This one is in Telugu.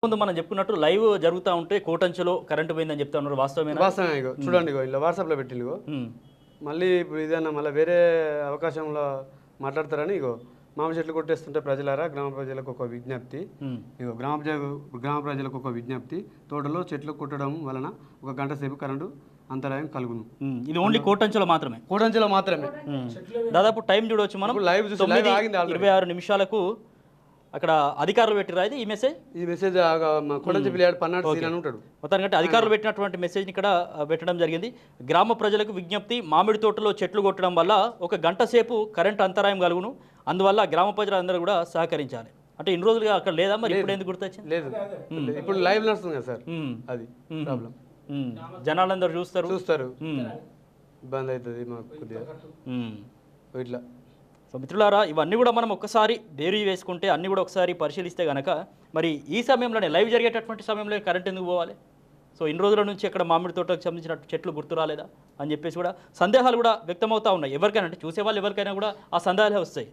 ముందు మనం చెప్పుకున్నట్టు లైవ్ జరుగుతూ ఉంటే కోటంచలో కరెంటు పోయిందని చెప్తా ఉన్నారు. వాస్తవమేనా? వాస్తవమే. ఇగో చూడండి, ఇగో ఇలా వాట్సాప్లో పెట్టిండు. ఇగో మళ్ళీ ఇప్పుడు ఇదన్నా మళ్ళీ వేరే అవకాశంలో మాట్లాడతారని ఇగో మామ చెట్లు కొట్టేస్తుంటే ప్రజలారా గ్రామ ప్రజలకు ఒక విజ్ఞప్తి. ఇగో గ్రామ ప్రజలకు ఒక విజ్ఞప్తి. తోటలో చెట్లు కొట్టడం వలన 1 గంట సేపు కరెంటు అంతరాయం కలుగును. ఇది ఓన్లీ కోటంచలో మాత్రమే. కోటంచలో మాత్రమే. దాదాపు టైం చూడవచ్చు మనం. లైవ్ చూసి లైవ్ ఆగింది. 26 నిమిషాలకు అక్కడ అధికారులు పెట్టిరా ఇది ఈ మెసేజ్. కోటంచి పిల్లాడు పన్నాడు సీన్ అని ఉంటాడు. మొత్తానికి అధికారులు పెట్టినటువంటి మెసేజ్ని ఇక్కడ పెట్టడం జరిగింది. గ్రామ ప్రజలకు విజ్ఞప్తి, మామిడి తోటలో చెట్లు కొట్టడం వల్ల 1 గంట సేపు కరెంటు అంతరాయం కలుగును. అందువల్ల గ్రామ ప్రజలందరూ కూడా సహకరించాలి. అంటే ఇన్ని రోజులుగా అక్కడ లేదా, మరి ఇప్పుడు ఎందుకు గుర్తొచ్చింది? లేదు, ఇప్పుడు లైవ్ నడుస్తుంది కదా సార్, అది ప్రాబ్లం. జనాలందరూ చూస్తారు, ఇబ్బంది అవుతుంది మాకు కొద్దిగా ఇట్లా. సో మిత్రులారా, ఇవన్నీ కూడా మనం ఒక్కసారి బేరీ వేసుకుంటే అన్నీ కూడా ఒకసారి పరిశీలిస్తే కనుక మరి ఈ సమయంలోనే లైవ్ జరిగేటటువంటి సమయంలో కరెంట్ ఎందుకు పోవాలి? సో ఇన్ని రోజుల నుంచి అక్కడ మామిడి తోటకు సంబంధించిన చెట్లు గుర్తు రాలేదా అని చెప్పేసి కూడా సందేహాలు కూడా వ్యక్తమవుతూ ఉన్నాయి. ఎవరికైనా అంటే చూసేవాళ్ళు ఎవరికైనా కూడా ఆ సందేహాలే వస్తాయి.